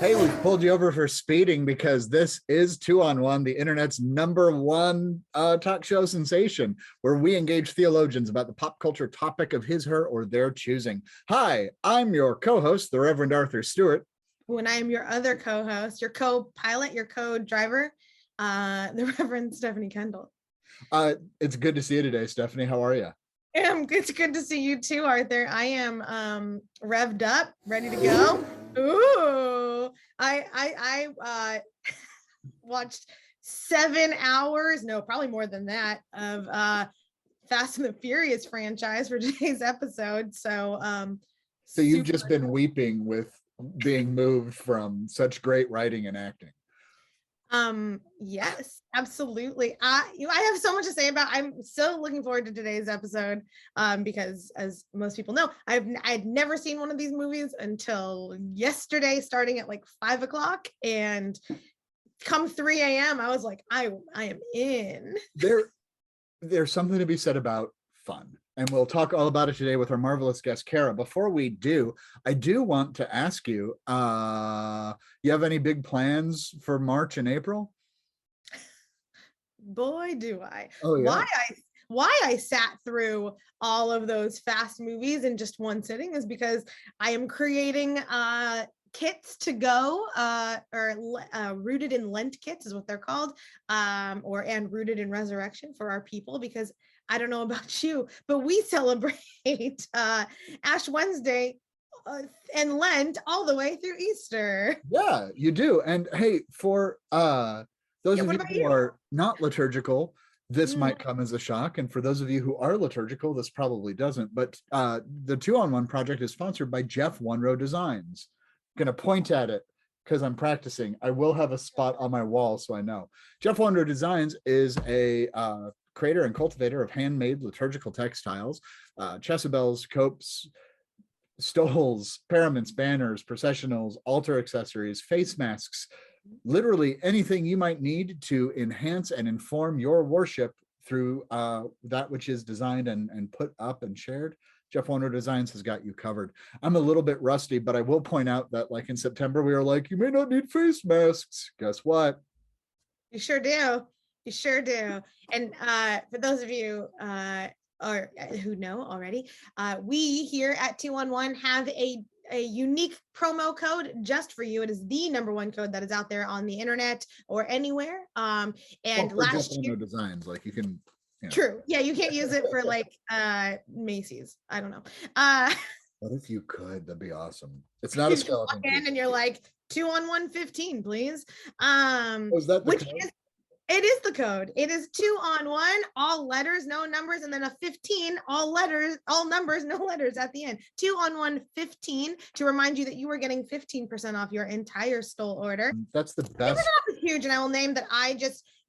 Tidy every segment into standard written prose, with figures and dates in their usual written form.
Hey, we've pulled you over for speeding because this is Two on One, the internet's #1 talk show sensation, where we engage theologians about the pop culture topic of his, her, or their choosing. Hi, I'm your co-host, the Reverend Arthur Stewart. When I am your other co-host, your co-pilot, your co-driver, the Reverend Stephanie Kendall. It's good to see you today, Stephanie. How are you? It's good to see you too, Arthur. I am revved up, ready to go. Ooh, I watched 7 hours, no, probably more than that, of Fast and the Furious franchise for today's episode. So you've just been weeping with being moved from such great writing and acting. Yes, absolutely. I have so much to say about. I'm so looking forward to today's episode, because as most people know, I'd never seen one of these movies until yesterday, starting at like 5 o'clock, and come 3 a.m. I was like, I am in. There's something to be said about fun, and we'll talk all about it today with our marvelous guest Cara. Before we do, I do want to ask you, you have any big plans for March and April? Boy, do I. Oh, yeah. Why I sat through all of those Fast movies in just one sitting is because I am creating kits to go, rooted in Lent kits is what they're called, and rooted in resurrection for our people, because I don't know about you, but we celebrate Ash Wednesday and Lent all the way through Easter. Yeah, you do. And hey, for those of you who are not liturgical, this might come as a shock. And for those of you who are liturgical, this probably doesn't. But the Two on One project is sponsored by Jeff Wonroe Designs. I'm going to point at it because I'm practicing. I will have a spot on my wall so I know. Jeff Wonroe Designs is a creator and cultivator of handmade liturgical textiles, chasubles, copes, stoles, paraments, banners, processionals, altar accessories, face masks, literally anything you might need to enhance and inform your worship through that which is designed and put up and shared. Jeff Wonroe Designs has got you covered. I'm a little bit rusty, but I will point out that like in September, we were like, you may not need face masks. Guess what? You sure do. You sure do. And for those of you or who know already, we here at 211 have a unique promo code just for you. It is the #1 code that is out there on the internet or anywhere. And last year, Designs, like you can. You know. True. Yeah, you can't use it for like Macy's. I don't know. What if you could? That'd be awesome. It's not a skeleton. Walk in and you're like 2 on 115, please. Was that the code? It is the code. It is 2 on 1, all letters, no numbers, and then a 15, all letters, all numbers, no letters at the end. 2 on 1, 15, to remind you that you are getting 15% off your entire stole order. That's the best. It's huge, and I will name that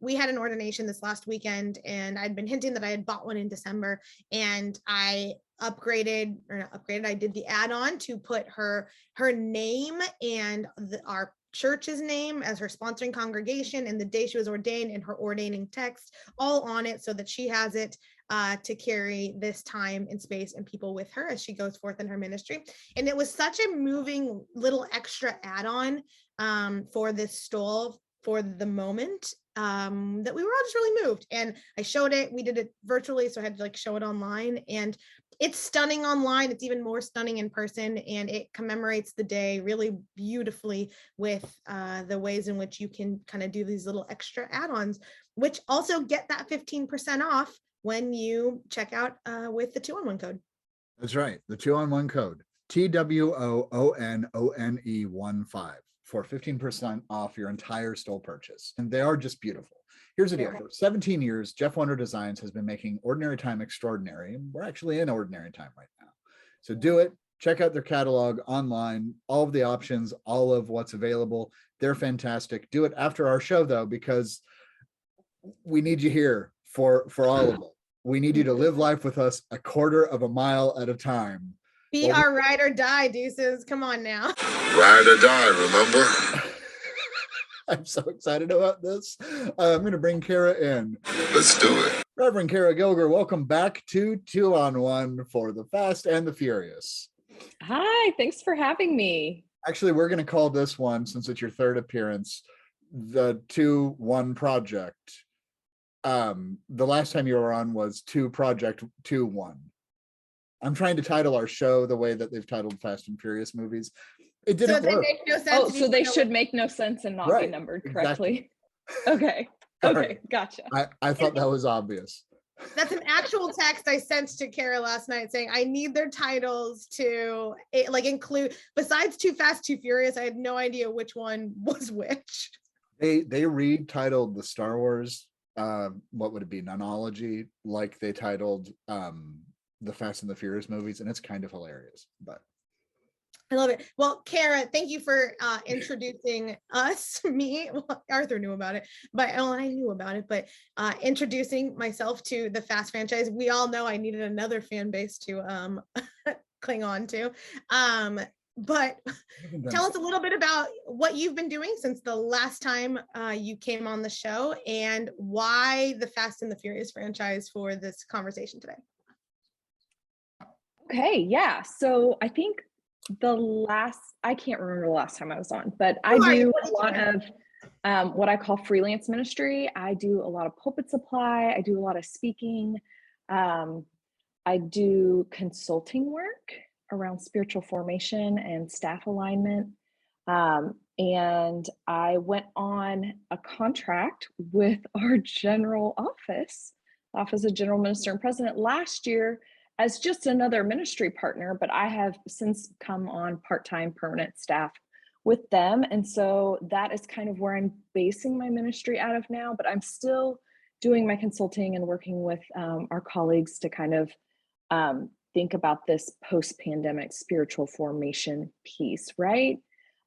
we had an ordination this last weekend, and I'd been hinting that I had bought one in December, and I I did the add-on to put her name and our church's name as her sponsoring congregation and the day she was ordained and her ordaining text all on it, so that she has it to carry this time and space and people with her as she goes forth in her ministry. And it was such a moving little extra add-on for this stole for the moment, that we were all just really moved. And I showed it. We did it virtually, so I had to like show it online, and it's stunning online. It's even more stunning in person, and it commemorates the day really beautifully with the ways in which you can kind of do these little extra add-ons, which also get that 15% off when you check out with the 2 on 1 code. That's right. The 2 on 1 code, TWOONONE15, for 15% off your entire stole purchase. And they are just beautiful. Here's the deal. For 17 years, Jeff Wonroe Designs has been making ordinary time extraordinary. And we're actually in ordinary time right now. So do it. Check out their catalog online, all of the options, all of what's available. They're fantastic. Do it after our show, though, because we need you here for all of it. We need you to live life with us a quarter of a mile at a time. Be our ride or die, Deuces. Come on now. Ride or die, remember? I'm so excited about this. I'm going to bring Cara in. Let's do it. Reverend Cara Gilger, welcome back to 2 on 1 for the Fast and the Furious. Hi, thanks for having me. Actually, we're going to call this one, since it's your third appearance, the 2-1 project. The last time you were on was 2 Project 2-1. I'm trying to title our show the way that they've titled Fast and Furious movies. It didn't work. Make no sense. Oh, so they should make no sense and not be numbered correctly. Exactly. Okay. Okay, gotcha. I thought that was obvious. That's an actual text I sent to Cara last night saying I need their titles to include, besides Too Fast, Too Furious. I had no idea which one was which. They retitled the Star Wars, what would it be, nonology, like they titled the Fast and the Furious movies, and it's kind of hilarious. But I love it. Well, Cara, thank you for introducing me. Well, Arthur knew about it, but I knew about it, but introducing myself to the Fast franchise. We all know I needed another fan base to cling on to. But tell us a little bit about what you've been doing since the last time you came on the show, and why the Fast and the Furious franchise for this conversation today. Okay, yeah. So I think I can't remember the last time I was on, but I do a lot of what I call freelance ministry. I do a lot of pulpit supply. I do a lot of speaking. I do consulting work around spiritual formation and staff alignment. And I went on a contract with our general office of general minister and president last year as just another ministry partner, but I have since come on part-time permanent staff with them. And so that is kind of where I'm basing my ministry out of now, but I'm still doing my consulting and working with our colleagues to kind of think about this post-pandemic spiritual formation piece, right?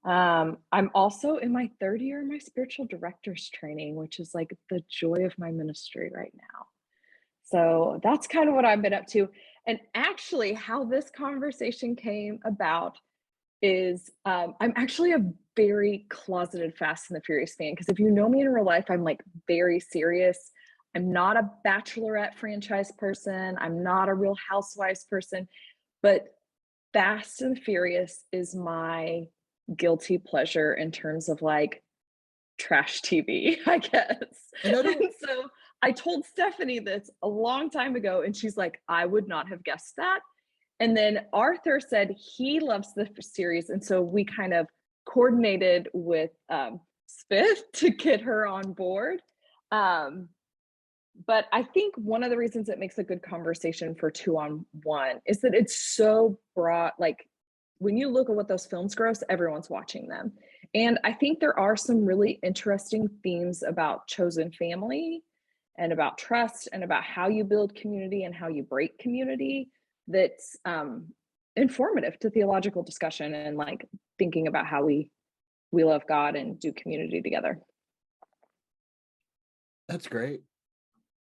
I'm also in my 3rd year of my spiritual director's training, which is like the joy of my ministry right now. So that's kind of what I've been up to. And actually how this conversation came about is I'm actually a very closeted Fast and the Furious fan, because if you know me in real life, I'm like very serious. I'm not a Bachelorette franchise person. I'm not a Real Housewives person, but Fast and Furious is my guilty pleasure in terms of like trash TV, I guess. And so I told Stephanie this a long time ago, and she's like, I would not have guessed that. And then Arthur said he loves the series. And so we kind of coordinated with Spiff to get her on board. But I think one of the reasons it makes a good conversation for 2-on-1 is that it's so broad. Like when you look at what those films gross, everyone's watching them. And I think there are some really interesting themes about chosen family and about trust and about how you build community and how you break community that's informative to theological discussion and like thinking about how we love God and do community together. That's great.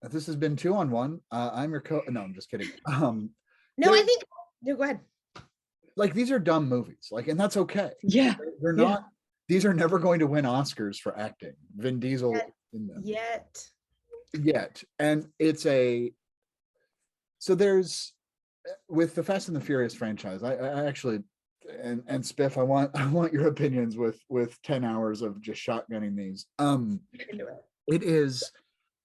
This has been 2-on-1. I'm your no, I'm just kidding. No, I think go ahead. Like these are dumb movies, like, and that's okay. Yeah, they're not. These are never going to win Oscars for acting. Vin Diesel in them yet, and it's so there's with the Fast and the Furious franchise. I actually and Spiff, I want your opinions with 10 hours of just shotgunning these. It is.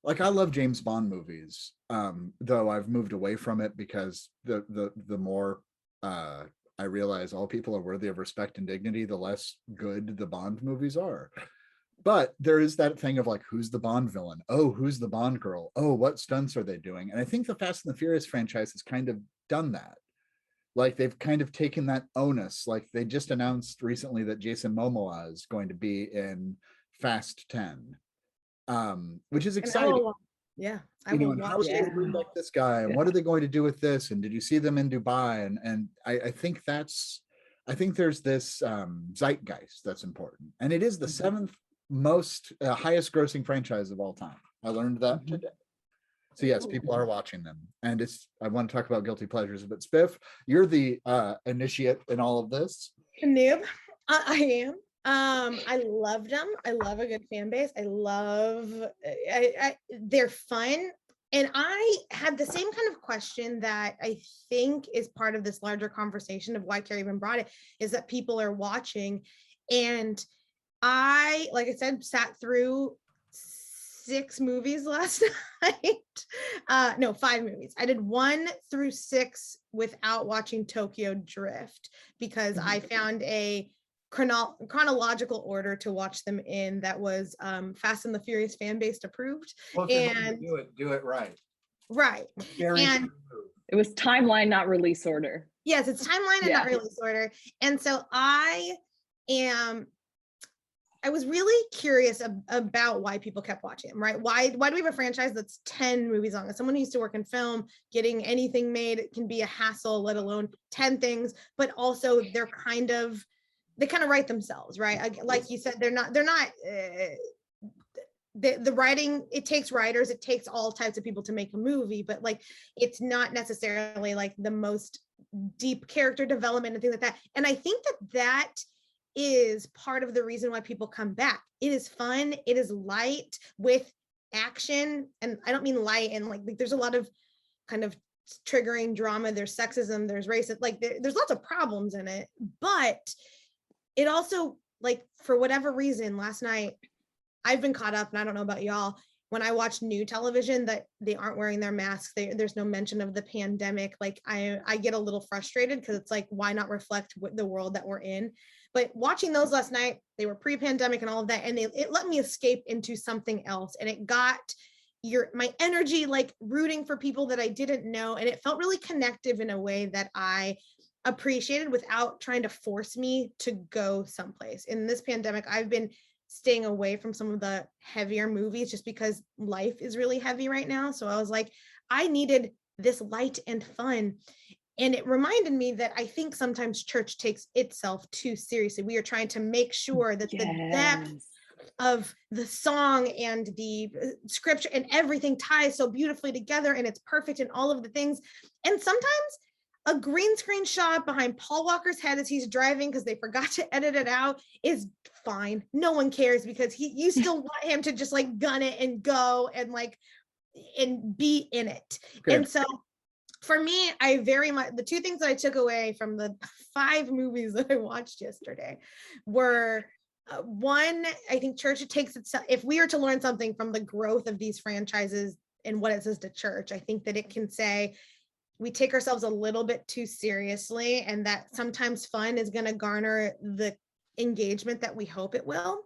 Like I love James Bond movies, though I've moved away from it because the more I realize all people are worthy of respect and dignity, the less good the Bond movies are. But there is that thing of like, who's the Bond villain? Oh, who's the Bond girl? Oh, what stunts are they doing? And I think the Fast and the Furious franchise has kind of done that. Like they've kind of taken that onus. Like they just announced recently that Jason Momoa is going to be in Fast 10. Which is exciting. And how are they going to bring back this guy, and what are they going to do with this? And did you see them in Dubai? And I think there's this zeitgeist that's important, and it is the 7th most highest grossing franchise of all time. I learned that today. So yes, people are watching them, and I want to talk about guilty pleasures, but Spiff, you're the initiate in all of this. Noob, I am. I love them. I love a good fan base. I love they're fun. And I had the same kind of question that I think is part of this larger conversation of why Carrie even brought it, is that people are watching. And I, like I said, sat through 6 movies last night. No, 5 movies. I did 1 through 6 without watching Tokyodrift because I found a chronological order to watch them in that was Fast and the Furious fan based approved. Well, and do it right. Right. And it was timeline, not release order. Yes, it's timeline and not release order. And so I was really curious about why people kept watching them, right? Why do we have a franchise that's 10 movies long? As someone who used to work in film, getting anything made, it can be a hassle, let alone 10 things, but also they kind of write themselves, right? Like you said, they're not the writing, it takes writers, it takes all types of people to make a movie, but like, it's not necessarily like the most deep character development and things like that. And I think that is part of the reason why people come back. It is fun, it is light with action, and I don't mean light and like there's a lot of kind of triggering drama, there's sexism, there's racism, like there's lots of problems in it, but it also, like, for whatever reason, last night I've been caught up, and I don't know about y'all, when I watch new television that they aren't wearing their masks, there's no mention of the pandemic, like I get a little frustrated because it's like, why not reflect the world that we're in? But watching those last night, they were pre-pandemic and all of that, and it let me escape into something else, and it got my energy, like rooting for people that I didn't know, and it felt really connective in a way that I appreciated without trying to force me to go someplace. In this pandemic, I've been staying away from some of the heavier movies just because life is really heavy right now. So I was like, I needed this light and fun. And it reminded me that I think sometimes church takes itself too seriously. We are trying to make sure that the depth of the song and the scripture and everything ties so beautifully together, and it's perfect in all of the things. And sometimes a green screen shot behind Paul Walker's head as he's driving because they forgot to edit it out is fine. No one cares because you still want him to just like gun it and go and like and be in it. Okay. And so for me, I very much, the 2 things that I took away from the 5 movies that I watched yesterday were one, I think church, it takes itself, if we are to learn something from the growth of these franchises and what it says to church, I think that it can say we take ourselves a little bit too seriously, and that sometimes fun is going to garner the engagement that we hope it will.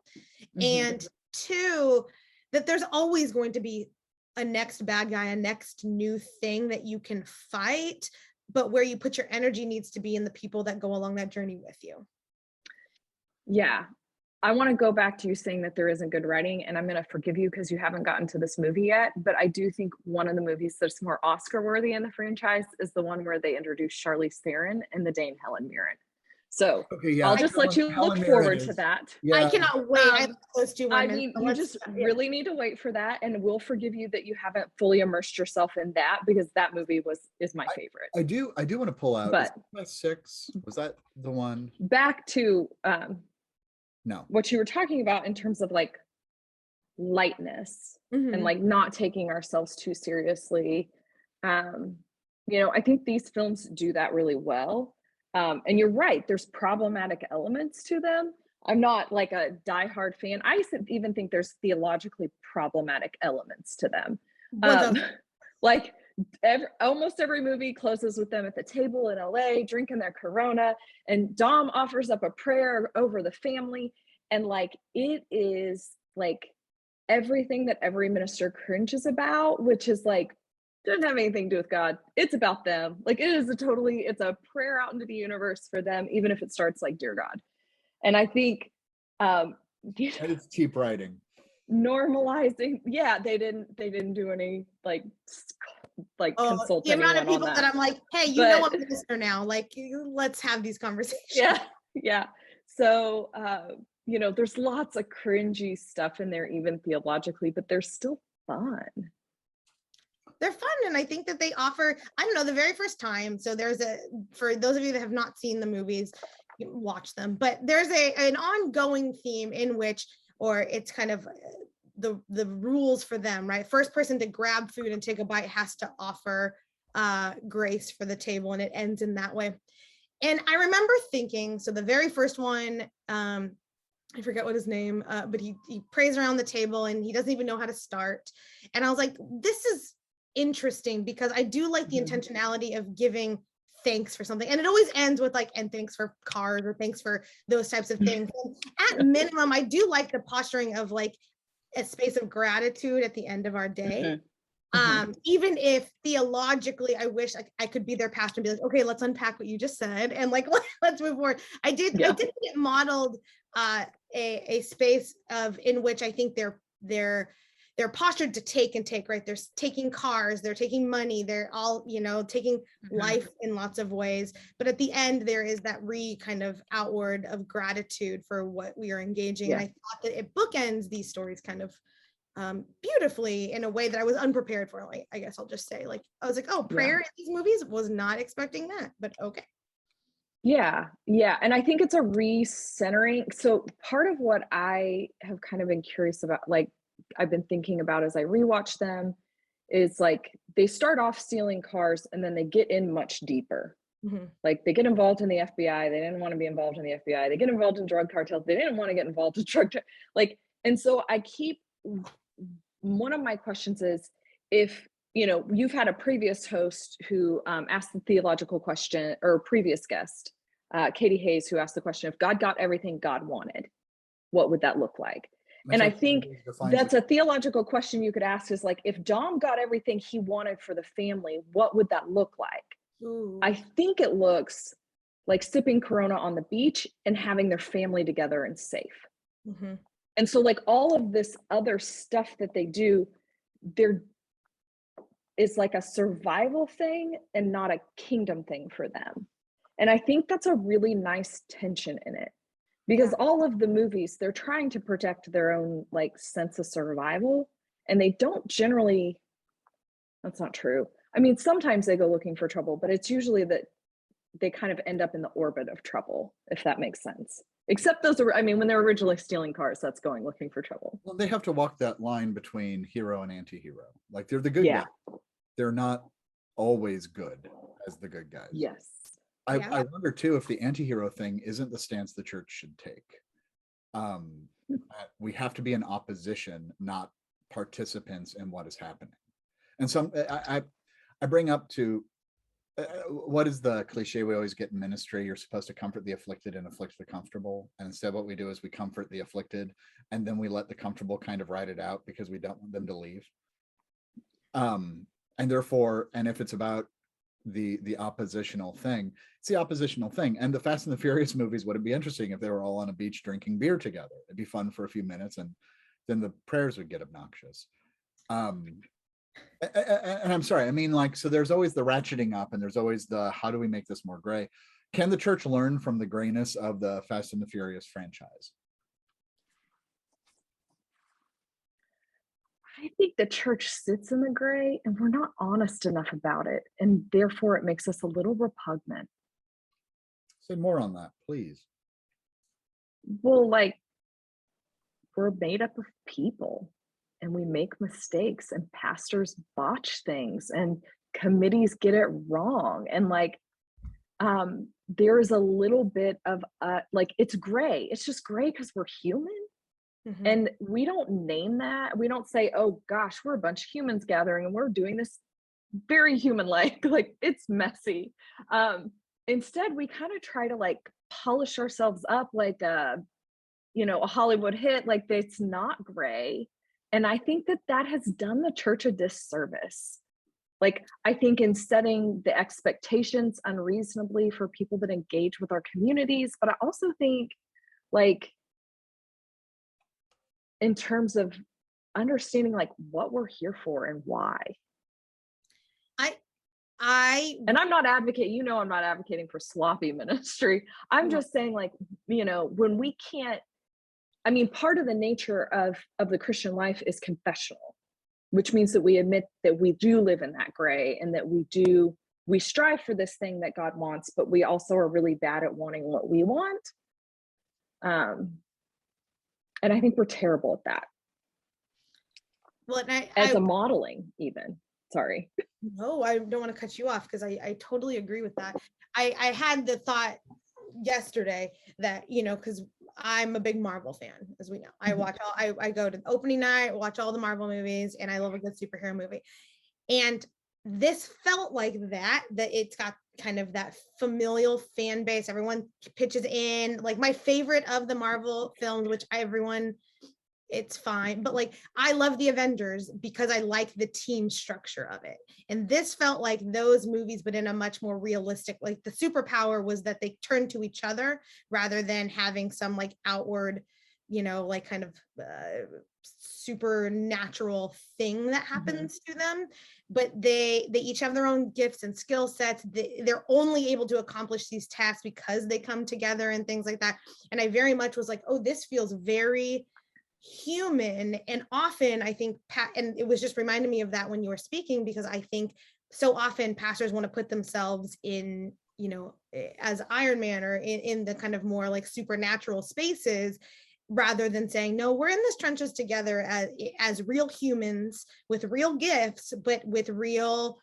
And 2, that there's always going to be a next bad guy, a next new thing that you can fight, but where you put your energy needs to be in the people that go along that journey with you. Yeah. I want to go back to you saying that there isn't good writing, and I'm going to forgive you because you haven't gotten to this movie yet, but I do think one of the movies that's more Oscar worthy in the franchise is the one where they introduce Charlize Theron and the Dane Helen Mirren. So I'll just let you look forward to that. Yeah. I cannot wait. I love those 2 women. I mean, you just really need to wait for that, and we'll forgive you that you haven't fully immersed yourself in that, because that movie is my favorite. I do want to pull out, but 6, was that the one? Back to no, what you were talking about in terms of like lightness and like not taking ourselves too seriously. You know, I think these films do that really well. And you're right, there's problematic elements to them. I'm not like a diehard fan. I even think there's theologically problematic elements to them. Like almost every movie closes with them at the table in LA, drinking their Corona, and Dom offers up a prayer over the family. And like, it is like everything that every minister cringes about, which is like, doesn't have anything to do with God. It's about them. Like, it is it's a prayer out into the universe for them, even if it starts like, dear God. And I think it's cheap writing. Normalizing, they didn't do any like consult the amount of people that I'm like, hey, know I'm a minister now, like, let's have these conversations. Yeah. So you know, there's lots of cringy stuff in there, even theologically, but they're still fun. They're fun, and I think that they offer, I don't know, the very first time, so for those of you that have not seen the movies, you watch them, but there's an ongoing theme in which, or it's kind of the rules for them, right? First person to grab food and take a bite has to offer grace for the table, and it ends in that way. And I remember thinking, so the very first one, I forget what his name, but he prays around the table and he doesn't even know how to start. And I was like, this is interesting, because I do like the intentionality of giving thanks for something. And it always ends with like, and thanks for cars, or thanks for those types of things. And at minimum, I do like the posturing of like a space of gratitude at the end of our day. Even if theologically, I wish I could be their pastor and be like, okay, let's unpack what you just said, and like, let's move forward. I did get modeled a space of in which I think they're postured to take, right? They're taking cars, they're taking money, they're all, taking life in lots of ways. But at the end, there is that kind of outward of gratitude for what we are engaging. And I thought that it bookends these stories kind of beautifully in a way that I was unprepared for. Like, I guess I'll just say, like, I was like, oh, prayer in these movies, was not expecting that, but okay. Yeah. And I think it's a recentering. So part of what I have kind of been curious about, like, I've been thinking about as I rewatch them, is like, they start off stealing cars and then they get in much deeper. Like, they get involved in the FBI. They didn't want to be involved in the FBI. They get involved in drug cartels. They didn't want to get involved in and so one of my questions is, if, you've had a previous host who asked the theological question, or previous guest, Katie Hayes, who asked the question, if God got everything God wanted, what would that look like? And I think that's a theological question you could ask, is like, if Dom got everything he wanted for the family, what would that look like? Ooh. I think it looks like sipping Corona on the beach and having their family together and safe. And so, like, all of this other stuff that they do, there is like a survival thing and not a kingdom thing for them. And I think that's a really nice tension in it, because all of the movies, they're trying to protect their own like sense of survival, and they don't generally, that's not true. I mean, sometimes they go looking for trouble, but it's usually that they kind of end up in the orbit of trouble, if that makes sense. Except those are, I mean, when they're originally stealing cars, that's going looking for trouble. Well, they have to walk that line between hero and anti-hero. Like, they're the good guys. They're not always good as the good guys. Yes. I wonder too if the anti-hero thing isn't the stance the church should take. We have to be in opposition, not participants in what is happening. And so I bring up to what is the cliche we always get in ministry? You're supposed to comfort the afflicted and afflict the comfortable. And instead what we do is we comfort the afflicted, and then we let the comfortable kind of ride it out because we don't want them to leave. And therefore, and if it's about the oppositional thing, it's the oppositional thing. And the Fast and the Furious movies, would it be interesting if they were all on a beach drinking beer together? It'd be fun for a few minutes, and then the prayers would get obnoxious. And I'm sorry, I mean, like, so there's always the ratcheting up, and there's always the, how do we make this more gray? Can the church learn from the grayness of the Fast and the Furious franchise? I think the church sits in the gray, and we're not honest enough about it, and therefore it makes us a little repugnant. Say more on that, please. Well, like, we're made up of people, and we make mistakes, and pastors botch things, and committees get it wrong, and like, there's a little bit of like, it's gray. It's just gray because we're human. And we don't name that. We don't say, oh gosh, we're a bunch of humans gathering and we're doing this very human-like, like, it's messy. Instead, we kind of try to like polish ourselves up like a Hollywood hit, like it's not gray. And I think that has done the church a disservice. Like, I think in setting the expectations unreasonably for people that engage with our communities, but I also think, like, in terms of understanding like what we're here for and why. And I'm not advocating, I'm not advocating for sloppy ministry. I'm just saying, like, when we can't, I mean, part of the nature of the Christian life is confessional, which means that we admit that we do live in that gray, and that we strive for this thing that God wants, but we also are really bad at wanting what we want. And I think we're terrible at that. Well, and as a modeling even. Sorry. No, I don't want to cut you off because I totally agree with that. I had the thought yesterday that, you know, because I'm a big Marvel fan, as we know. I watch all, I go to opening night, watch all the Marvel movies, and I love a good superhero movie. And this felt like that it's got kind of that familial fan base. Everyone pitches in. Like my favorite of the Marvel films, which it's fine, but like I love the Avengers because I like the team structure of it. And this felt like those movies, but in a much more realistic, like the superpower was that they turned to each other rather than having some like outward, you know, like kind of supernatural thing that happens to them. But they each have their own gifts and skill sets. They're only able to accomplish these tasks because they come together and things like that. And I very much was like, oh, this feels very human. And often I think and it was just reminding me of that when you were speaking, because I think so often pastors want to put themselves in, you know, as Iron Man or in the kind of more like supernatural spaces, rather than saying, no, we're in this trenches together as real humans with real gifts, but with real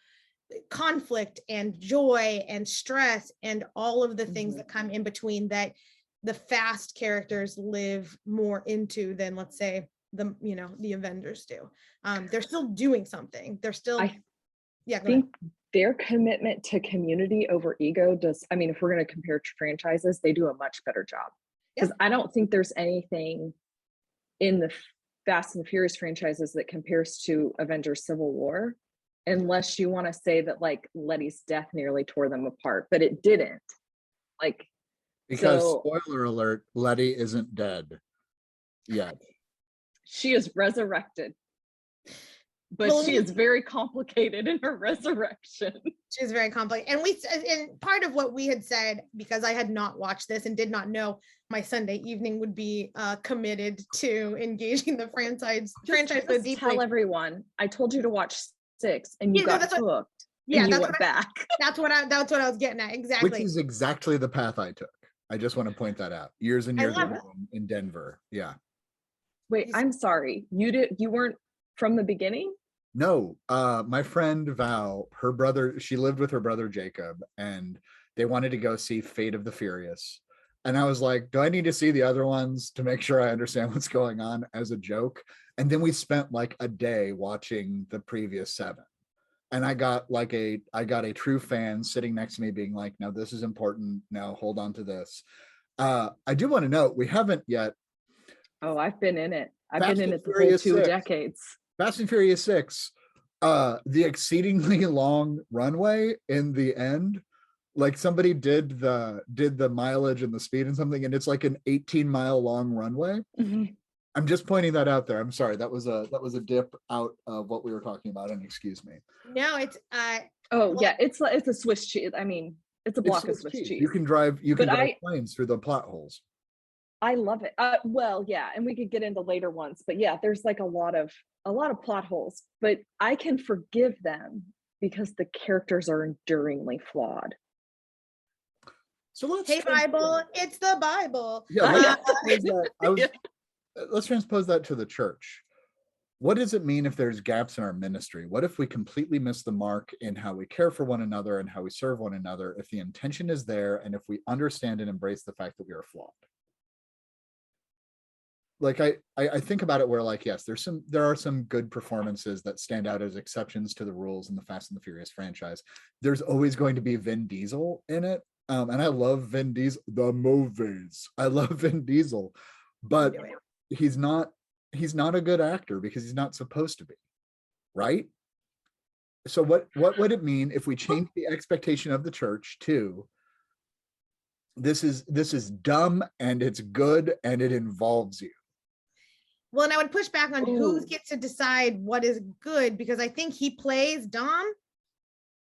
conflict and joy and stress and all of the things that come in between that the fast characters live more into than, let's say, the Avengers do. They're still doing something. They're still, I think their commitment to community over ego does. I mean, if we're going to compare franchises, they do a much better job. Because I don't think there's anything in the Fast and the Furious franchises that compares to Avengers Civil War, unless you want to say that like Letty's death nearly tore them apart, but it didn't. Like, because spoiler alert, Letty isn't dead yet. She is resurrected. But she is very complicated in her resurrection. She's very complicated. And part of what we had said, because I had not watched this and did not know my Sunday evening would be committed to engaging the franchise so deeply. Tell everyone, I told you to watch 6 and you got hooked. Yeah, you went back. That's what I was getting at. Exactly. Which is exactly the path I took. I just want to point that out. Years and years ago in Denver. Yeah. Wait, I'm sorry. You weren't from the beginning? No, my friend Val, her brother, she lived with her brother Jacob, and they wanted to go see Fate of the Furious. And I was like, do I need to see the other ones to make sure I understand what's going on, as a joke? And then we spent like a day watching the previous 7. And I got a true fan sitting next to me being like, no, this is important. Now hold on to this. I do want to note, we haven't yet. Oh, I've been in it. I've been in it the whole 2 decades. Fast and Furious 6, the exceedingly long runway in the end, like somebody did the mileage and the speed and something, and it's like an 18-mile long runway. I'm just pointing that out there. I'm sorry, that was a dip out of what we were talking about, and excuse me. No, it's it's a Swiss cheese. I mean, it's a block of Swiss cheese. You can drive planes through the plot holes. I love it. Well, yeah, and we could get into later ones, but yeah, there's like a lot of plot holes, but I can forgive them because the characters are enduringly flawed. So let's Bible, it's the Bible. Yeah, let's transpose that to the church. What does it mean if there's gaps in our ministry? What if we completely miss the mark in how we care for one another and how we serve one another, if the intention is there and if we understand and embrace the fact that we are flawed? Like I think about it where, like, yes, there are some good performances that stand out as exceptions to the rules in the Fast and the Furious franchise. There's always going to be Vin Diesel in it. And I love Vin Diesel, the movies. I love Vin Diesel, but he's not a good actor because he's not supposed to be, right? So what would it mean if we change the expectation of the church to this is dumb and it's good and it involves you? Well, and I would push back on who gets to decide what is good, because I think he plays Dom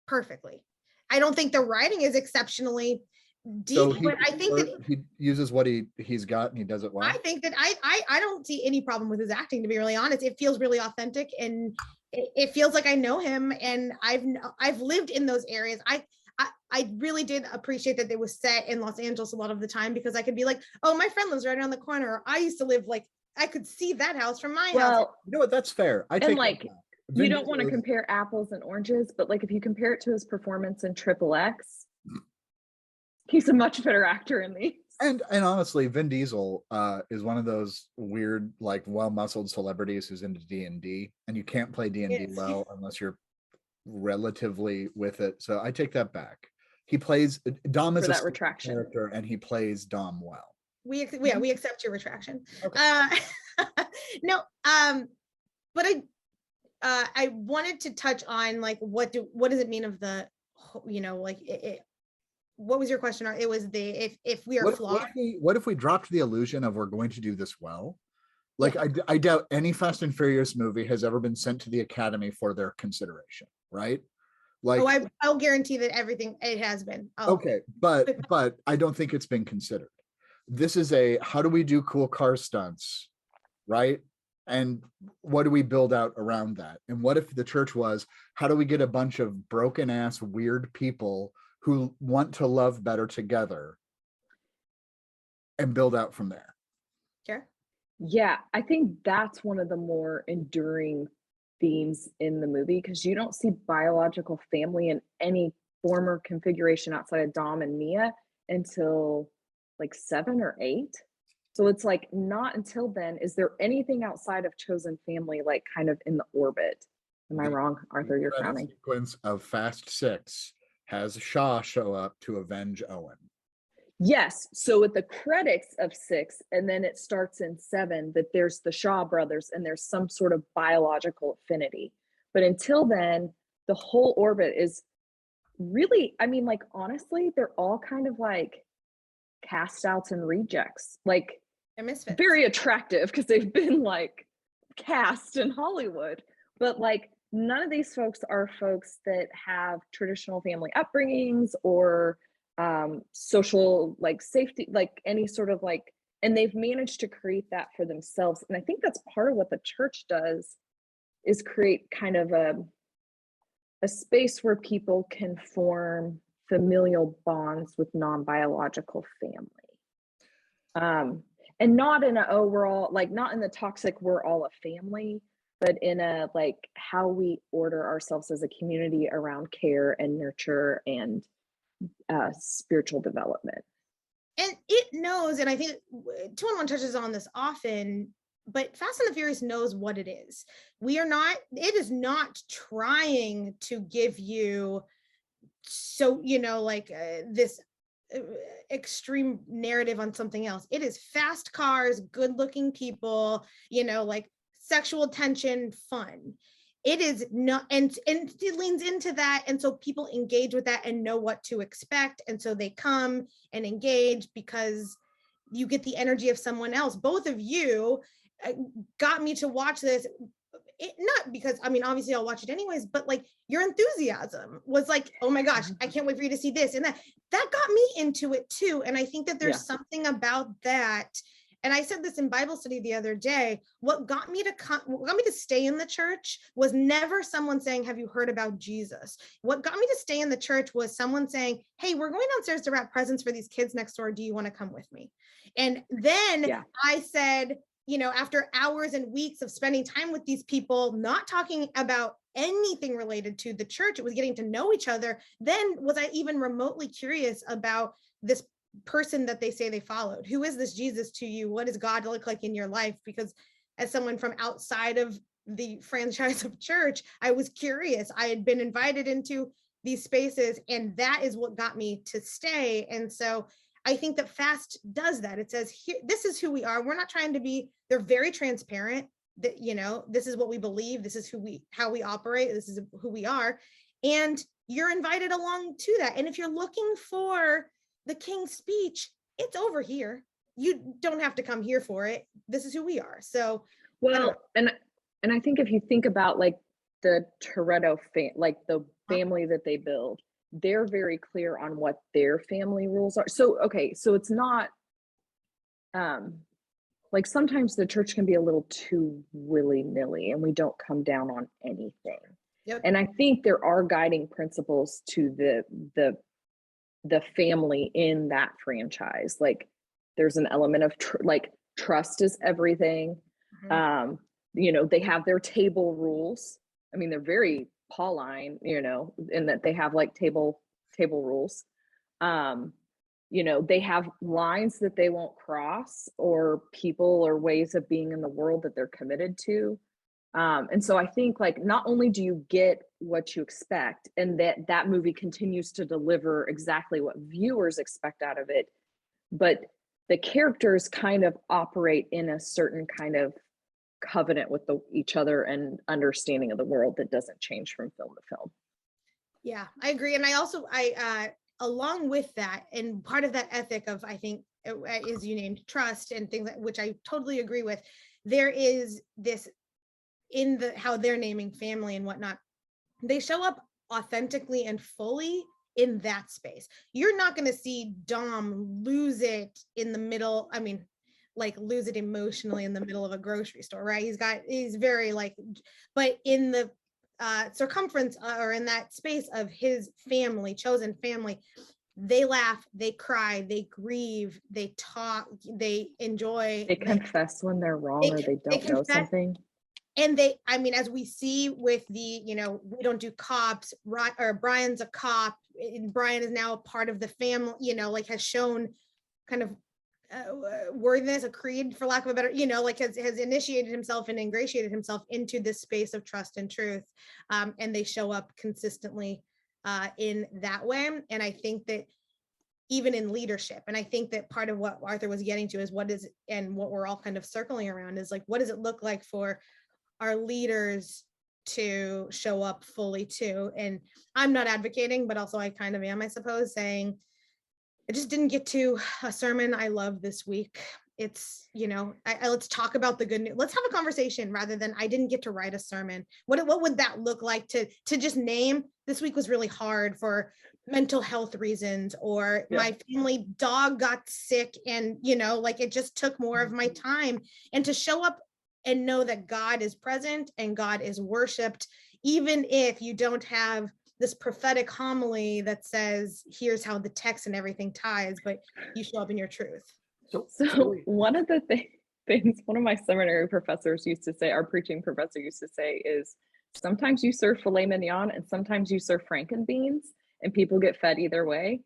perfectly. I don't think the writing is exceptionally deep, but I think that he uses what he's got and he does it well. I think that I don't see any problem with his acting, to be really honest. It feels really authentic, and it feels like I know him, and I've lived in those areas. I really did appreciate that it was set in Los Angeles a lot of the time, because I could be like, oh, my friend lives right around the corner. Or I used to live like I could see that house from my house. Well, You know what? That's fair. I take and that like, back. you Vin don't want to Diesel is- compare apples and oranges, but like if you compare it to his performance in Triple X, he's a much better actor in these. And honestly, Vin Diesel is one of those weird, like well-muscled celebrities who's into D&D, and you can't play D&D Yes. well unless you're relatively with it. So I take that back. He plays Dom is For a that retraction. character, and he plays Dom well. We accept your retraction. Okay. No, but I wanted to touch on like what does it mean of the, you know, like what was your question? It was the if we are flawed. What if we dropped the illusion of we're going to do this well? Like I doubt any Fast and Furious movie has ever been sent to the Academy for their consideration, right? Like, I'll guarantee that everything it has been. Okay, but I don't think it's been considered. This is a how do we do cool car stunts, right? And what do we build out around that? And what if the church was how do we get a bunch of broken ass weird people who want to love better together and build out from there? Sure. Yeah, I think that's one of the more enduring themes in the movie, because you don't see biological family in any form or configuration outside of Dom and Mia until like 7 or 8. So it's like not until then is there anything outside of chosen family like kind of in the orbit. Am I wrong, Arthur? You're frowning. Sequence of Fast 6 has Shaw show up to avenge Owen. Yes. So at the credits of 6, and then it starts in 7, that there's the Shaw brothers and there's some sort of biological affinity. But until then, the whole orbit is really, I mean, like, honestly, they're all kind of like cast outs and rejects. Like, They're misfits. very attractive because they've been like cast in Hollywood. But like, none of these folks are folks that have traditional family upbringings or social like safety, like any sort of like, and they've managed to create that for themselves. And I think that's part of what the church does, is create kind of a space where people can form familial bonds with non-biological family. And not in a, oh, we're all like, not in the toxic, we're all a family, but in a like how we order ourselves as a community around care and nurture and spiritual development. And it knows, and I think 2-on-1 touches on this often, but Fast and the Furious knows what it is. It is not trying to give you, so, you know, like this extreme narrative on something else. It is fast cars, good looking people, you know, like sexual tension, fun. It is not, and it leans into that. And so people engage with that and know what to expect. And so they come and engage because you get the energy of someone else. Both of you got me to watch this. Not because, I mean, obviously I'll watch it anyways, but like your enthusiasm was like, oh my gosh, I can't wait for you to see this. And that got me into it too. And I think that there's something about that. And I said this in Bible study the other day, what got me to stay in the church was never someone saying, have you heard about Jesus? What got me to stay in the church was someone saying, hey, we're going downstairs to wrap presents for these kids next door. Do you want to come with me? And then I said, you know, after hours and weeks of spending time with these people, not talking about anything related to the church, it was getting to know each other. Then was I even remotely curious about this person that they say they followed? Who is this Jesus to you? What does God look like in your life? Because as someone from outside of the franchise of church, I was curious. I had been invited into these spaces, and that is what got me to stay. And so I think that Fast does that. It says, here, this is who we are. We're not trying to be, they're very transparent that, you know, this is what we believe. This is how we operate. This is who we are. And you're invited along to that. And if you're looking for the King's Speech, it's over here. You don't have to come here for it. This is who we are. So, well, and I think if you think about like the Toretto like the family that they build, they're very clear on what their family rules are. So, okay, so it's not like sometimes the church can be a little too willy-nilly and we don't come down on anything. Yep. And I think there are guiding principles to the family in that franchise. Like there's an element of like trust is everything. You know, they have their table rules. I mean, they're very Pauline, you know, in that they have like table rules. You know, they have lines that they won't cross, or people or ways of being in the world that they're committed to. And so I think, like, not only do you get what you expect, and that movie continues to deliver exactly what viewers expect out of it, but the characters kind of operate in a certain kind of covenant with each other and understanding of the world that doesn't change from film to film. Yeah, I agree. And I along with that, and part of that ethic of, I think, is you named trust and things, which I totally agree with. There is this in how they're naming family and whatnot. They show up authentically and fully in that space. You're not going to see Dom lose it in the middle. I mean, like, lose it emotionally in the middle of a grocery store, right? He's very like, but in the circumference or in that space of his family, chosen family, they laugh, they cry, they grieve, they talk, they enjoy, they confess when they're wrong, or they don't know something. And I mean, as we see with the, you know, we don't do cops, right? Or Brian's a cop, and Brian is now a part of the family, you know, like, has shown kind of worthiness, a creed, for lack of a better, you know, like, has initiated himself and ingratiated himself into this space of trust and truth. And they show up consistently in that way. And I think that even in leadership, and I think that part of what Arthur was getting to is and what we're all kind of circling around is, like, what does it look like for our leaders to show up fully too? And I'm not advocating, but also I kind of am, I suppose, saying, I just didn't get to a sermon I love this week. It's, you know, let's talk about the good news. Let's have a conversation rather than, I didn't get to write a sermon. What would that look like to just name, this week was really hard for mental health reasons, or my family dog got sick, and, you know, like, it just took more of my time. And to show up and know that God is present and God is worshiped, even if you don't have this prophetic homily that says, here's how the text and everything ties, but you show up in your truth. So one of the things one of my seminary professors used to say, our preaching professor used to say, is sometimes you serve filet mignon and sometimes you serve frankenbeans, and people get fed either way.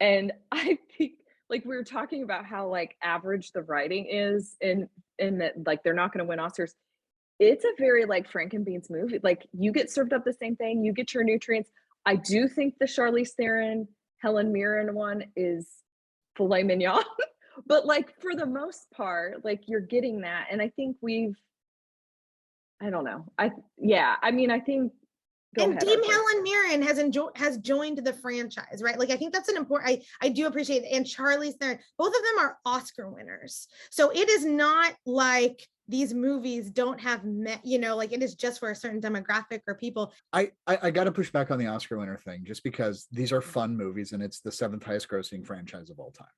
And I think, like, we were talking about how, like, average the writing is in that, like, they're not going to win Oscars. It's a very, like, Frankenbeans movie. Like, you get served up the same thing, you get your nutrients. I do think the Charlize Theron, Helen Mirren one is filet mignon, but, like, for the most part, like, you're getting that. And I think I don't know. I think. And Dame Helen Mirren has joined the franchise, right? Like, I think that's an important, I do appreciate it. And Charlize Theron, both of them are Oscar winners. So it is not like these movies don't have, you know, like, it is just for a certain demographic or people. I got to push back on the Oscar winner thing, just because these are fun movies and it's the 7th highest grossing franchise of all time.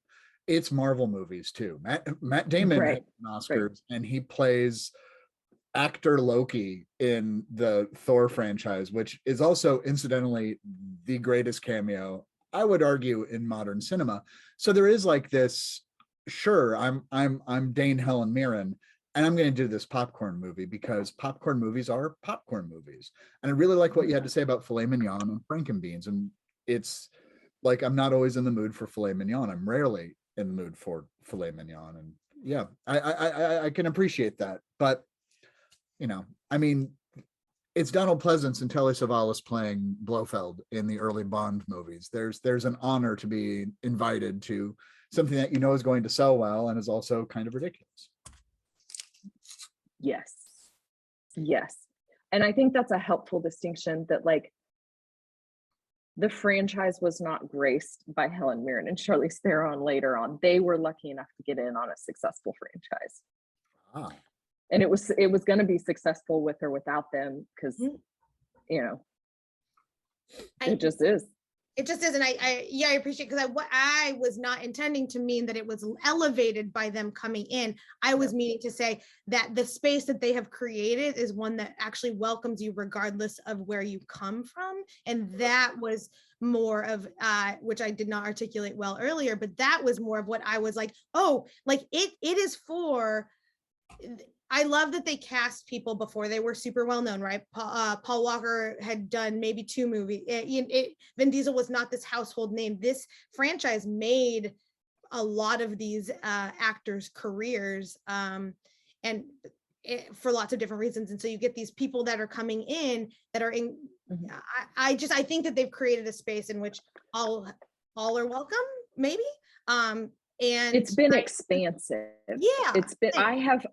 It's Marvel movies too. Matt Damon had an Oscars, and he plays actor Loki in the Thor franchise, which is also incidentally the greatest cameo, I would argue, in modern cinema. So there is, like, this, sure, I'm Dane Helen Mirren, and I'm going to do this popcorn movie because popcorn movies are popcorn movies. And I really like what you had to say about filet mignon and frankenbeans. And it's like, I'm not always in the mood for filet mignon. I'm rarely in the mood for filet mignon. And yeah, I can appreciate that. But, you know, I mean, it's Donald Pleasance and Telly Savalas playing Blofeld in the early Bond movies. There's an honor to be invited to something that you know is going to sell well and is also kind of ridiculous. Yes. And I think that's a helpful distinction, that, like, the franchise was not graced by Helen Mirren and Charlize Theron later on. They were lucky enough to get in on a successful franchise. And it was going to be successful with or without them, because, you know, it just is. It just is. And I appreciate, because I was not intending to mean that it was elevated by them coming in. I was meaning to say that the space that they have created is one that actually welcomes you regardless of where you come from. And that was more of, which I did not articulate well earlier, but that was more of what I was like, oh, like, it is for, I love that they cast people before they were super well known, right? Paul Walker had done maybe 2 movies. Vin Diesel was not this household name. This franchise made a lot of these actors' careers, and for lots of different reasons. And so you get these people that are coming in that are in. I think that they've created a space in which all are welcome, maybe. And it's been expansive. Yeah, it's been, I have,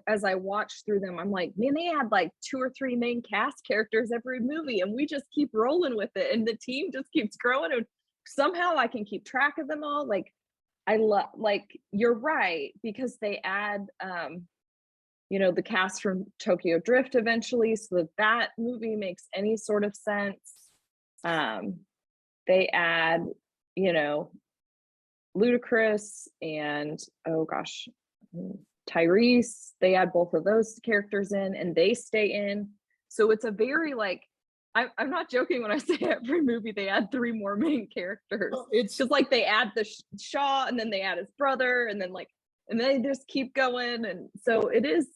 as I watched through them, I'm like, man, they had like 2 or 3 main cast characters every movie, and we just keep rolling with it, and the team just keeps growing, and somehow I can keep track of them all. Like, I love, like, you're right, because they add the cast from Tokyodrift eventually, so that movie makes any sort of sense. They add Ludacris and Tyrese. They add both of those characters in, and they stay in. So it's a very, like, I'm not joking when I say every movie they add 3 more main characters. Well, it's because, like, they add the Shaw, and then they add his brother, and then and they just keep going, and so it is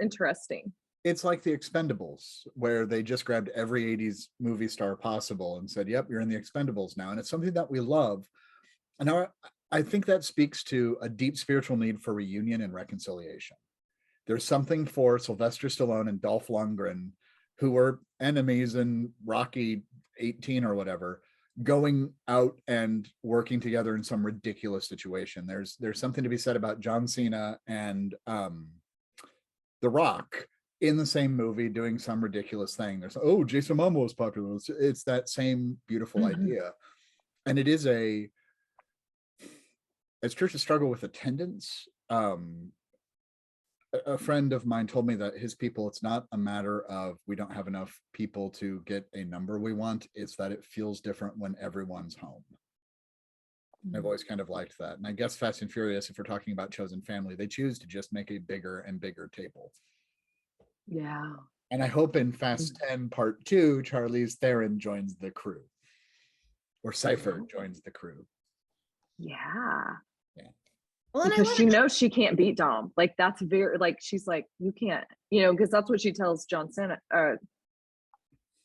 interesting. It's like the Expendables, where they just grabbed every 80s movie star possible and said, yep, you're in the Expendables now. And it's something that we love. And I think that speaks to a deep spiritual need for reunion and reconciliation. There's something for Sylvester Stallone and Dolph Lundgren, who were enemies in Rocky 18 or whatever, going out and working together in some ridiculous situation. There's something to be said about John Cena and The Rock in the same movie doing some ridiculous thing. There's, Jason Momoa was popular. It's that same beautiful idea. And it is as churches struggle with attendance, a friend of mine told me that his people, it's not a matter of we don't have enough people to get a number we want. It's that it feels different when everyone's home. I've always kind of liked that. And I guess Fast and Furious, if we're talking about chosen family, they choose to just make a bigger and bigger table. Yeah. And I hope in Fast 10 Part 2, Charlize Theron joins the crew. Or Cypher joins the crew. Yeah. Well, because she knows she can't beat Dom. Like, that's very, like, she's like, you can't, because that's what she tells John Cena,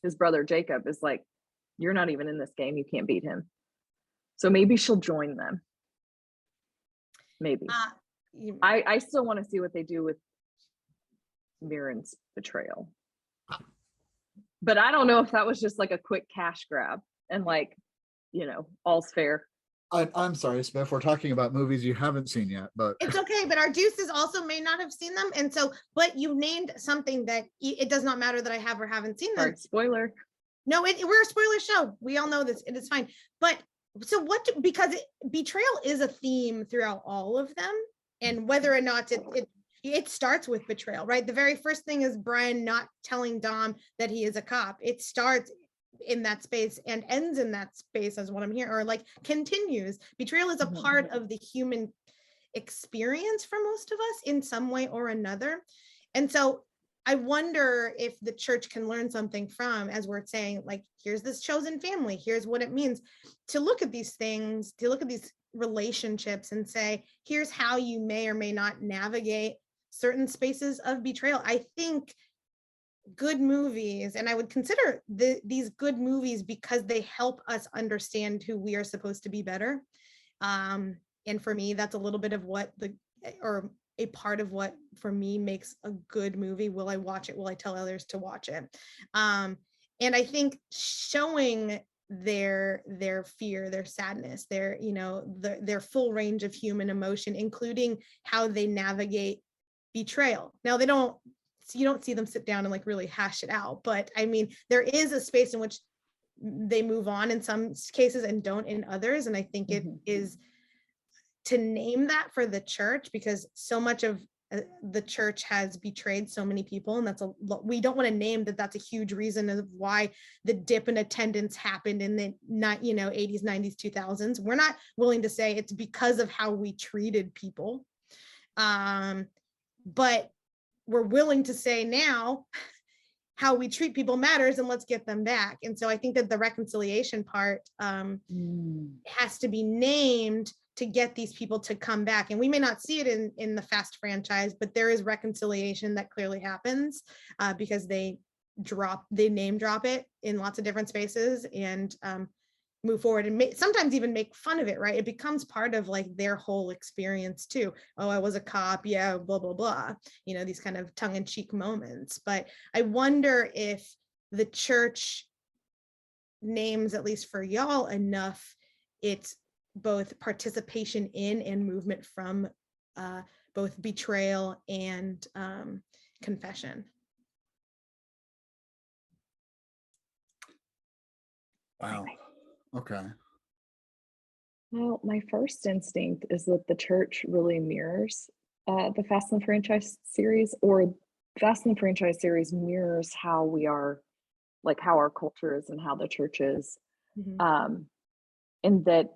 his brother Jacob, is like, you're not even in this game. You can't beat him. So maybe she'll join them. Maybe. I still want to see what they do with Miren's betrayal. But I don't know if that was just like a quick cash grab and, like, all's fair. I'm sorry, Smith, we're talking about movies you haven't seen yet, but it's okay. But our Deuces also may not have seen them, and so, but you named something that it does not matter that I have or haven't seen them. Sorry, spoiler. No, we're a spoiler show. We all know this. It is fine. But so because betrayal is a theme throughout all of them, and whether or not it starts with betrayal, right? The very first thing is Brian not telling Dom that he is a cop. It starts in that space and ends in that space, as what I'm hearing, or like continues. Betrayal is a part of the human experience for most of us in some way or another. And so I wonder if the church can learn something from, as we're saying, like, here's this chosen family, here's what it means to look at these things, to look at these relationships and say, here's how you may or may not navigate certain spaces of betrayal. I think good movies, and I would consider these good movies because they help us understand who we are supposed to be better. And for me, that's a little bit of what a part of what for me makes a good movie. Will I watch it? Will I tell others to watch it? And I think showing their fear, their sadness, their full range of human emotion, including how they navigate betrayal. Now, you don't see them sit down and like really hash it out, but I mean, there is a space in which they move on in some cases and don't in others. And I think it is to name that for the church, because so much of the church has betrayed so many people, and we don't want to name that's a huge reason of why the dip in attendance happened in the 80s, 90s, 2000s. We're not willing to say it's because of how we treated people, but we're willing to say now how we treat people matters, and let's get them back. And so I think that the reconciliation part has to be named to get these people to come back. And we may not see it in the Fast franchise, but there is reconciliation that clearly happens because they name drop it in lots of different spaces and move forward and sometimes even make fun of it, right? It becomes part of like their whole experience too. Oh, I was a cop, yeah, blah, blah, blah. You know, these kind of tongue-in-cheek moments. But I wonder if the church names, at least for y'all, enough, it's both participation in and movement from both betrayal and confession. Wow. Okay. Well, my first instinct is that the church really mirrors the Fast and the Franchise series, or Fast and the Franchise series mirrors how we are, like how our culture is and how the church is. And that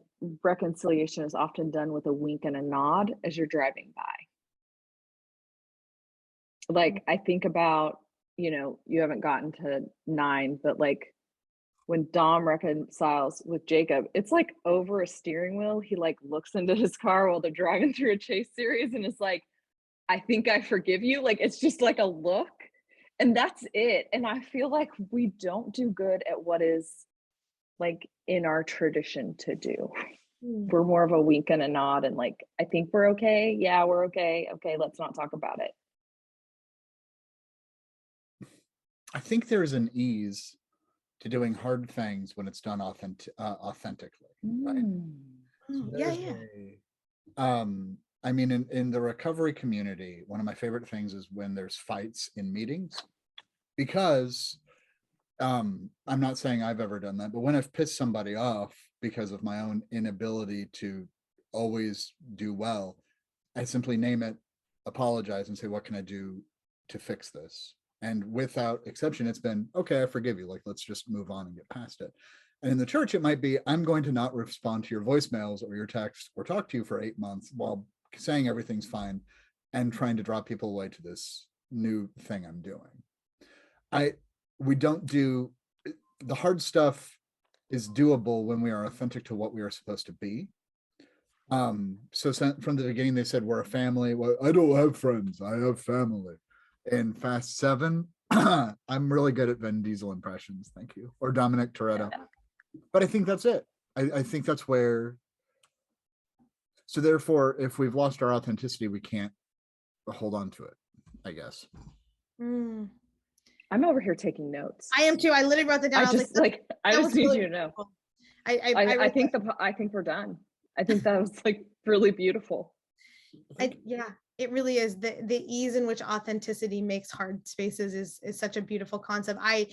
reconciliation is often done with a wink and a nod as you're driving by. Like, I think about, you know, you haven't gotten to 9, but like when Dom reconciles with Jacob, it's like over a steering wheel. He like looks into his car while they're driving through a chase series and is like, I think I forgive you. Like, it's just like a look, and that's it. And I feel like we don't do good at what is like in our tradition to do. We're more of a wink and a nod and like, I think we're okay. Yeah, we're okay. Okay, let's not talk about it. I think there's an ease to doing hard things when it's done authentically, right? I mean, in the recovery community, one of my favorite things is when there's fights in meetings, because I'm not saying I've ever done that, but when I've pissed somebody off because of my own inability to always do well, I simply name it, apologize, and say, what can I do to fix this? And without exception, it's been, okay, I forgive you. Like, let's just move on and get past it. And in the church, it might be, I'm going to not respond to your voicemails or your texts or talk to you for 8 months while saying everything's fine and trying to draw people away to this new thing I'm doing. We don't do, the hard stuff is doable when we are authentic to what we are supposed to be. So from the beginning, they said, we're a family. Well, I don't have friends, I have family. In Fast 7, I'm really good at Vin Diesel impressions, thank you, or Dominic Toretto. But I think that's it. I think that's where, so therefore, if we've lost our authenticity, we can't hold on to it, I guess. I'm over here taking notes. I am too. I literally wrote that down. I just need really you to know. Cool. I think we're done. I think that was like really beautiful. Yeah, it really is. The ease in which authenticity makes hard spaces is such a beautiful concept. I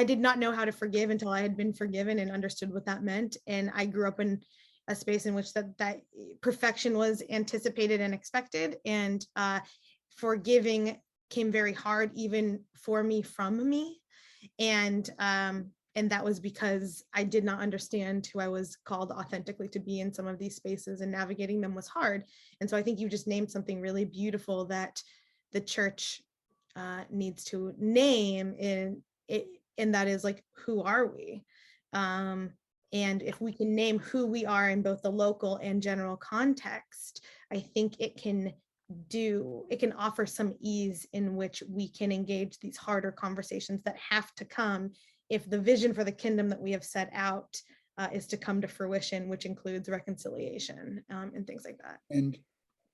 did not know how to forgive until I had been forgiven and understood what that meant. And I grew up in a space in which that perfection was anticipated and expected, and forgiving came very hard, even for me, from me. And that was because I did not understand who I was called authentically to be in some of these spaces, and navigating them was hard. And so I think you just named something really beautiful that the church needs to name, and that is like, who are we? And if we can name who we are in both the local and general context, I think it can offer some ease in which we can engage these harder conversations that have to come if the vision for the kingdom that we have set out is to come to fruition, which includes reconciliation and things like that. And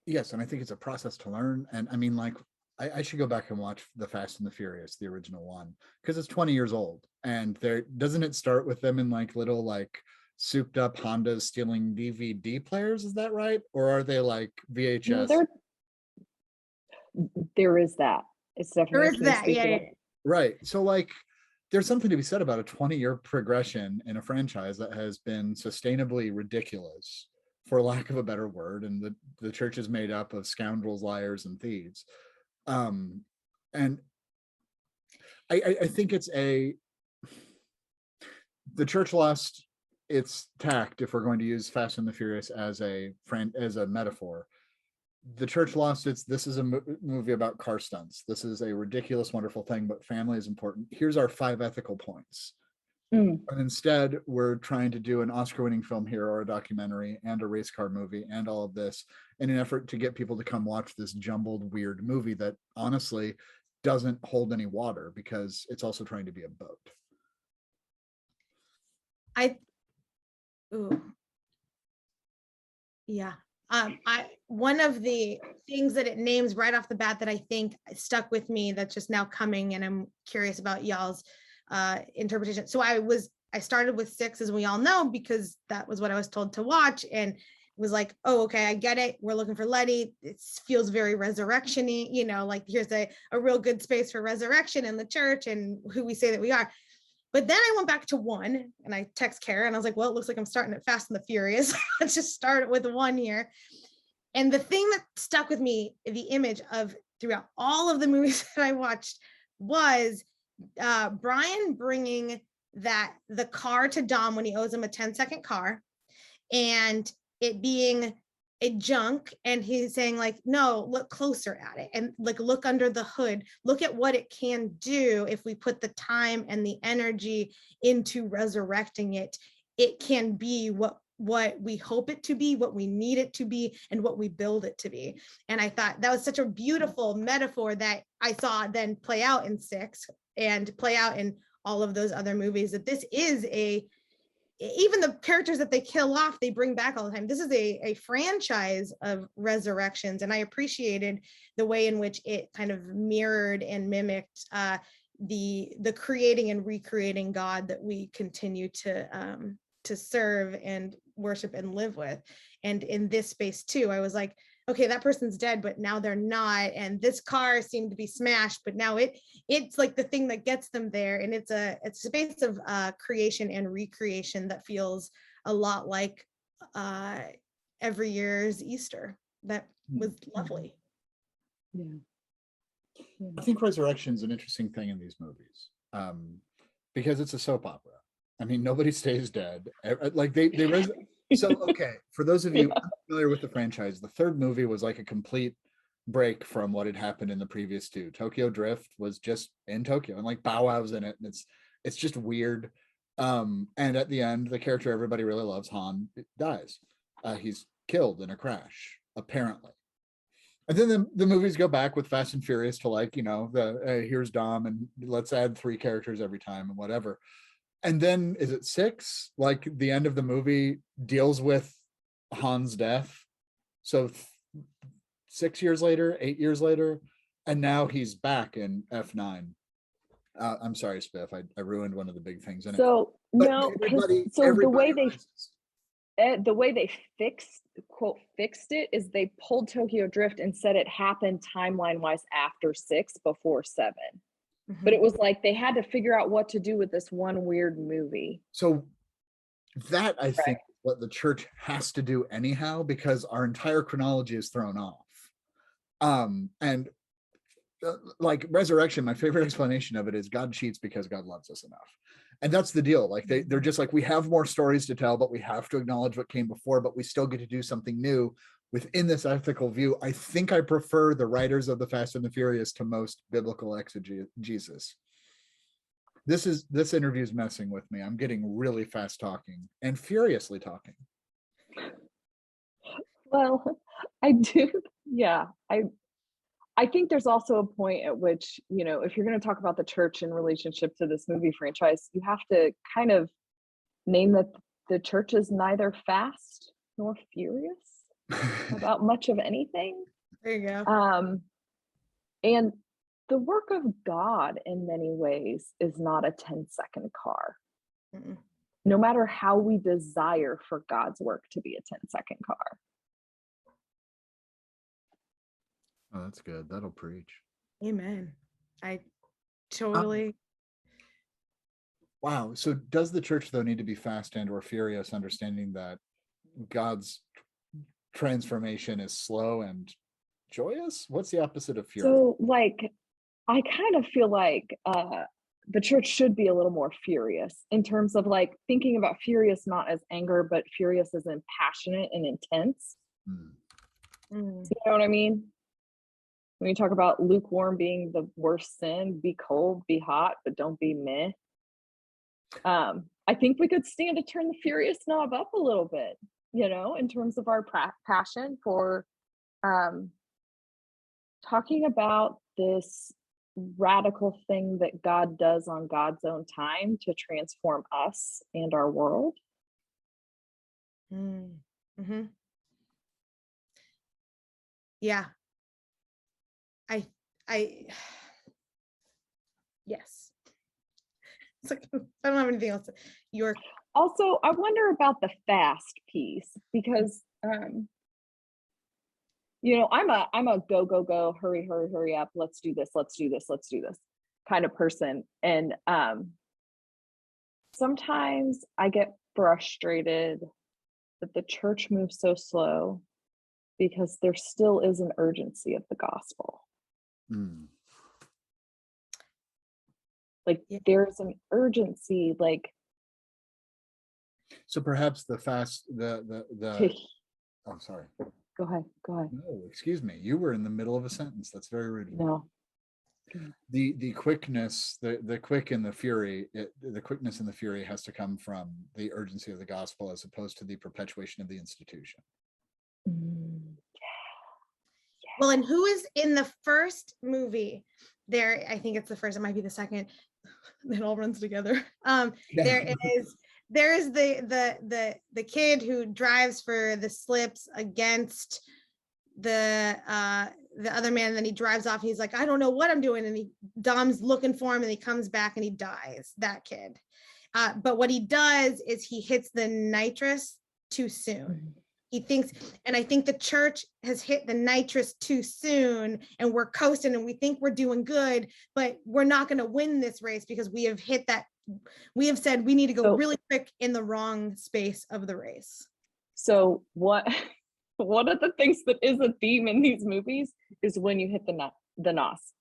yes, and I think it's a process to learn. And I mean, like, I should go back and watch The Fast and the Furious, the original one, because it's 20 years old. And doesn't it start with them in like little like souped up Hondas stealing DVD players? Is that right? Or are they like VHS? No, there is that. It's definitely there is that. Yeah. Right. So like, there's something to be said about a 20-year progression in a franchise that has been sustainably ridiculous, for lack of a better word, and the church is made up of scoundrels, liars, and thieves. And I think the church lost its tact, if we're going to use Fast and the Furious as a metaphor. The church lost this is a movie about car stunts. This is a ridiculous, wonderful thing, but family is important. Here's our 5 ethical points. And instead, we're trying to do an Oscar-winning film here, or a documentary, and a race car movie, and all of this in an effort to get people to come watch this jumbled, weird movie that honestly doesn't hold any water because it's also trying to be a boat. One of the things that it names right off the bat that I think stuck with me, that's just now coming, and I'm curious about y'all's interpretation. So I started with 6, as we all know, because that was what I was told to watch, and it was like, oh, okay, I get it. We're looking for Letty. It feels very resurrection-y, like here's a real good space for resurrection in the church and who we say that we are. But then I went back to 1, and I text Kara, and I was like, well, it looks like I'm starting at Fast and the Furious. Let's just start with 1 here. And the thing that stuck with me, the image of throughout all of the movies that I watched, was Brian bringing the car to Dom when he owes him a 10-second car, and it being a junk, and he's saying like, no, look closer at it, and like look under the hood, look at what it can do if we put the time and the energy into resurrecting it. It can be what we hope it to be, what we need it to be, and what we build it to be. And I thought that was such a beautiful metaphor that I saw then play out in 6 and play out in all of those other movies, that this is even the characters that they kill off, they bring back all the time. This is a franchise of resurrections. And I appreciated the way in which it kind of mirrored and mimicked the creating and recreating God that we continue to serve and worship and live with. And in this space too, I was like, okay, that person's dead, but now they're not. And this car seemed to be smashed, but now it's like the thing that gets them there. And it's a space of creation and recreation that feels a lot like every year's Easter. That was lovely. Yeah. I think resurrection is an interesting thing in these movies because it's a soap opera. I mean, nobody stays dead. Like so, okay, for those of you unfamiliar with the franchise, the 3rd movie was like a complete break from what had happened in the previous 2. Tokyodrift was just in Tokyo, and like Bow Wow's in it, and it's just weird. And at the end, the character everybody really loves, Han, dies. He's killed in a crash, apparently. And then the movies go back with Fast and Furious to like, here's Dom, and let's add 3 characters every time and whatever. And then is it 6? Like the end of the movie deals with Han's death. So 6 years later, 8 years later, and now he's back in F9. I'm sorry, Spiff. I ruined one of the big things in it. So no, the way they fixed it is they pulled Tokyo Drift and said it happened timeline wise after 6, before 7. But it was like they had to figure out what to do with this one weird movie. So that I think what the church has to do anyhow, because our entire chronology is thrown off. And like resurrection, my favorite explanation of it is God cheats because God loves us enough. And that's the deal. Like they're just like, we have more stories to tell, but we have to acknowledge what came before, but we still get to do something new within this ethical view. I think I prefer the writers of the Fast and the Furious to most biblical exegesis. This interview is messing with me. I'm getting really fast talking and furiously talking. Well, I do. Yeah. I think there's also a point at which, if you're going to talk about the church in relationship to this movie franchise, you have to kind of name that the church is neither fast nor furious about much of anything. There you go. And the work of God in many ways is not a 10-second car. Mm-mm. No matter how we desire for God's work to be a 10-second car. Oh, that's good. That'll preach. Amen. I totally. Wow. So does the church though need to be fast and or furious, understanding that God's transformation is slow and joyous? What's the opposite of furious? So like, I kind of feel like the church should be a little more furious in terms of like thinking about furious not as anger, but furious as in passionate and intense. You know what I mean? When you talk about lukewarm being the worst sin, be cold, be hot, but don't be meh. I think we could stand to turn the furious knob up a little bit, in terms of our passion for talking about this radical thing that God does on God's own time to transform us and our world. Mm-hmm. Yeah. I yes. It's like, I don't have anything else. Also, I wonder about the fast piece, because I'm a go, hurry up, let's do this kind of person. And sometimes I get frustrated that the church moves so slow because there still is an urgency of the gospel. There's an urgency, so perhaps the fast, I'm sorry. Go ahead. No, excuse me. You were in the middle of a sentence. That's very rude. No. The quickness, the quick and the fury, the quickness and the fury has to come from the urgency of the gospel as opposed to the perpetuation of the institution. Well, and who is in the first movie there? I think it's the first, it might be the second. It all runs together. There is the kid who drives for the slips against the other man, and then he drives off. He's like, I don't know what I'm doing, and Dom's looking for him, and he comes back and he dies. That kid. But what he does is he hits the nitrous too soon. He thinks, and I think the church has hit the nitrous too soon, and we're coasting and we think we're doing good, but we're not going to win this race because we have hit that. We have said we need to go really quick in the wrong space of the race. So one of the things that is a theme in these movies is when you hit the nos,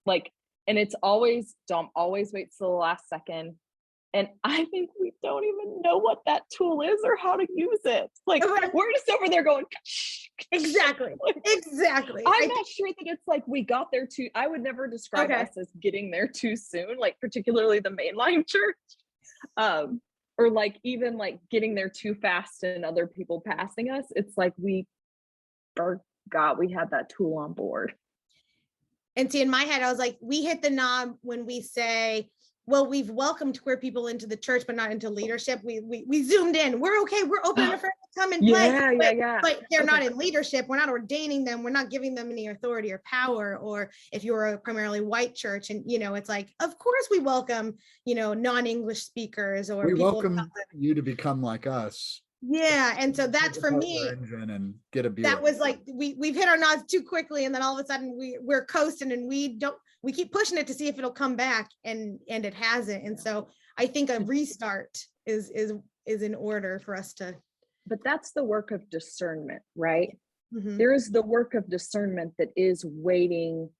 and it's always, Dom always waits till the last second. And I think we don't even know what that tool is or how to use it. We're just over there going, exactly. I'm not sure that it's we got there too. I would never describe us as getting there too soon, particularly the mainline church. Or even getting there too fast and other people passing us. It's we forgot we had that tool on board. And see, in my head, I was we hit the knob when we say, well, we've welcomed queer people into the church, but not into leadership. We zoomed in. We're okay. We're open for them to come and play. But they're not in leadership. We're not ordaining them. We're not giving them any authority or power. Or if you're a primarily white church, and it's of course we welcome, non-English speakers or we people welcome you to become like us. Yeah, and so that's for me. And get a beer. That was we've hit our nods too quickly, and then all of a sudden we're coasting, and we keep pushing it to see if it'll come back, and it hasn't. And so I think a restart is in order for us to. But that's the work of discernment, right? Mm-hmm. There is the work of discernment that is waiting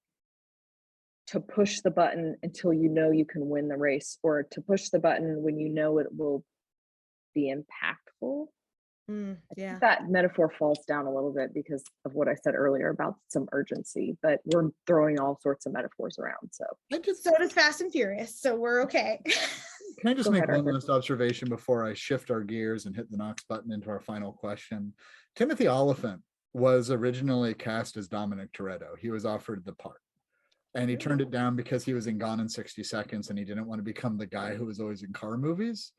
to push the button until you can win the race, or to push the button when it will be impactful. I think that metaphor falls down a little bit because of what I said earlier about some urgency, but we're throwing all sorts of metaphors around. So does Fast and Furious, so we're okay. Can I just make one last observation before I shift our gears and hit the Knox button into our final question? Timothy Olyphant was originally cast as Dominic Toretto. He was offered the part, and he turned it down because he was in Gone in 60 Seconds, and he didn't want to become the guy who was always in car movies.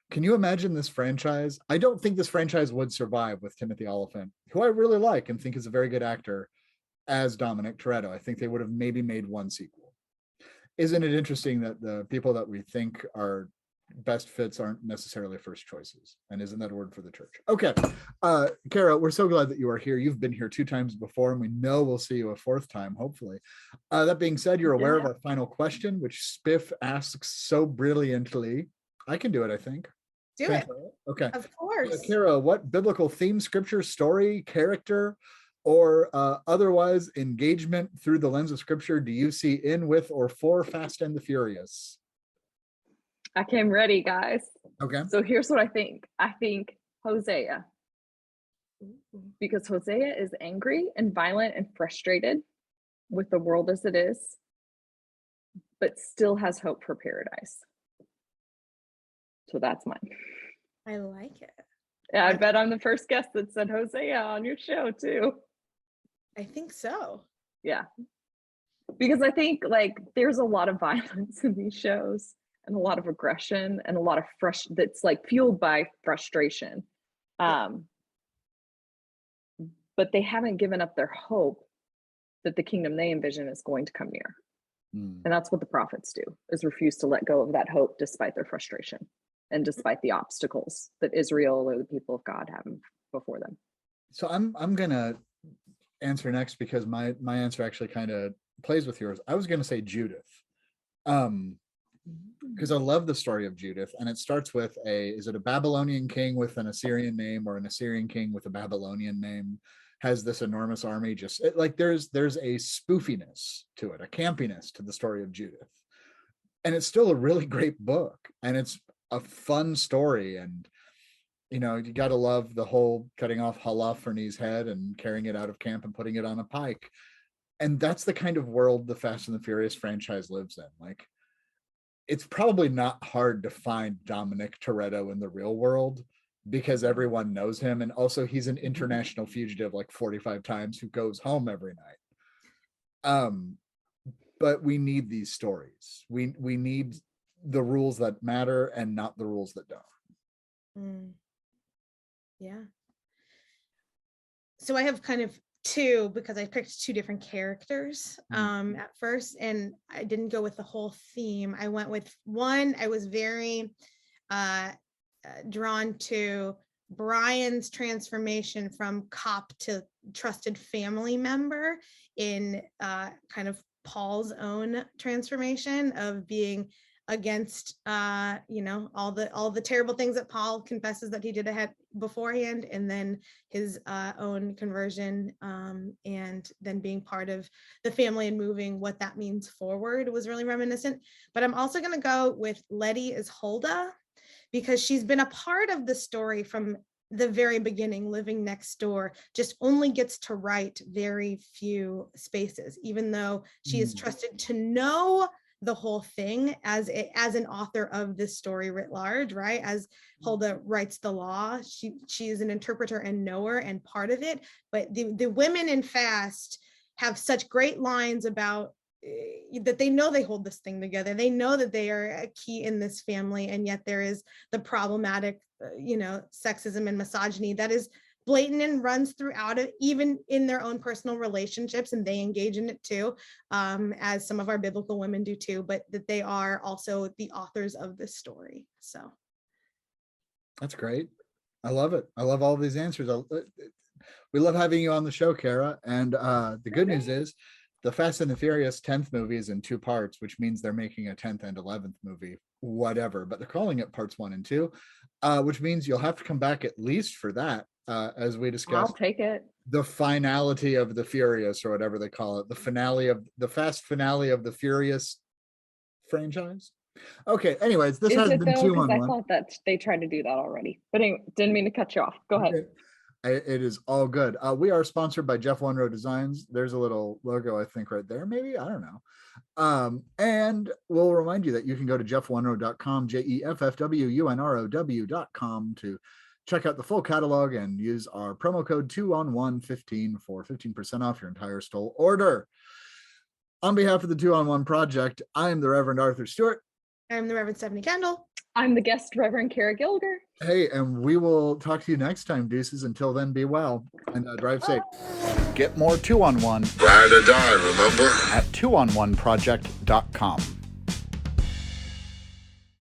Can you imagine this franchise? I don't think this franchise would survive with Timothy Olyphant, who I really like and think is a very good actor, as Dominic Toretto. I think they would have maybe made one sequel. Isn't it interesting that the people that we think are best fits aren't necessarily first choices? And isn't that a word for the church? Okay. Cara, we're so glad that you are here. You've been here 2 times before, and we know we'll see you a 4th time, hopefully. That being said, you're aware of our final question, which Spiff asks so brilliantly. I can do it, I think. Do it. Okay. Of course. Cara, what biblical theme, scripture, story, character, or otherwise engagement through the lens of scripture do you see in, with, or for Fast and the Furious? I came ready, guys. Okay. So here's what I think. I think Hosea. Because Hosea is angry and violent and frustrated with the world as it is, but still has hope for paradise. So that's mine. I like it. Yeah, I bet I'm the first guest that said Hosea on your show too. I think so. Yeah. Because I think like there's a lot of violence in these shows and a lot of aggression and a lot of that's like fueled by frustration. But they haven't given up their hope that the kingdom they envision is going to come near. And that's what the prophets do, is refuse to let go of that hope despite their frustration and despite the obstacles that Israel or the people of God have before them. So I'm gonna answer next because my answer actually kind of plays with yours. I was gonna say Judith. Because I love the story of Judith, and it starts with is it a Babylonian king with an Assyrian name, or an Assyrian king with a Babylonian name, has this enormous army. There's a spoofiness to it, a campiness to the story of Judith, and it's still a really great book, and it's a fun story. And you got to love the whole cutting off Holofernes' head and carrying it out of camp and putting it on a pike. And that's the kind of world the Fast and the Furious franchise lives in. Like, it's probably not hard to find Dominic Toretto in the real world because everyone knows him. And also he's an international fugitive like 45 times who goes home every night. But we need these stories. We need the rules that matter and not the rules that don't. Yeah. So I have kind of two, because I picked two different characters at first, and I didn't go with the whole theme. I went with one. I was very drawn to Brian's transformation from cop to trusted family member in kind of Paul's own transformation of being against all the terrible things that Paul confesses that he did beforehand, and then his own conversion, and then being part of the family and moving what that means forward was really reminiscent. But I'm also going to go with Letty as Huldah, because she's been a part of the story from the very beginning, living next door, just only gets to write very few spaces, even though she is trusted to know the whole thing as an author of this story writ large, right? As Huldah writes the law, she is an interpreter and knower and part of it. But the women in Fast have such great lines about that they know they hold this thing together. They know that they are a key in this family, and yet there is the problematic, sexism and misogyny that is blatant and runs throughout it, even in their own personal relationships, and they engage in it too, as some of our biblical women do too, but that they are also the authors of this story. So that's great. I love it. I love all these answers. We love having you on the show, Cara. And the good news is the Fast and the Furious 10th movie is in 2 parts, which means they're making a 10th and 11th movie, whatever, but they're calling it parts 1 and 2, which means you'll have to come back at least for that. As we discussed, I'll take it. The finality of the Furious, or whatever they call it, the finale of the Fast finale of the Furious franchise. Okay, anyways, this has been 2-on-1. I thought that they tried to do that already, but anyway, didn't mean to cut you off. Go ahead. It is all good. We are sponsored by Jeff One Row Designs. There's a little logo, I think, right there. Maybe, I don't know. And we'll remind you that you can go to jeffwonrow.com, jeffwunrow.com to check out the full catalog and use our promo code 2on115 for 15% off your entire Stole order. On behalf of the 2-on-1 Project, I am the Reverend Arthur Stewart. I'm the Reverend Stephanie Kendall. I'm the guest Reverend Cara Gilger. Hey, and we will talk to you next time, Deuces. Until then, be well and drive safe. Get more 2-on-1. Ride or die, remember? At twoonone project.com.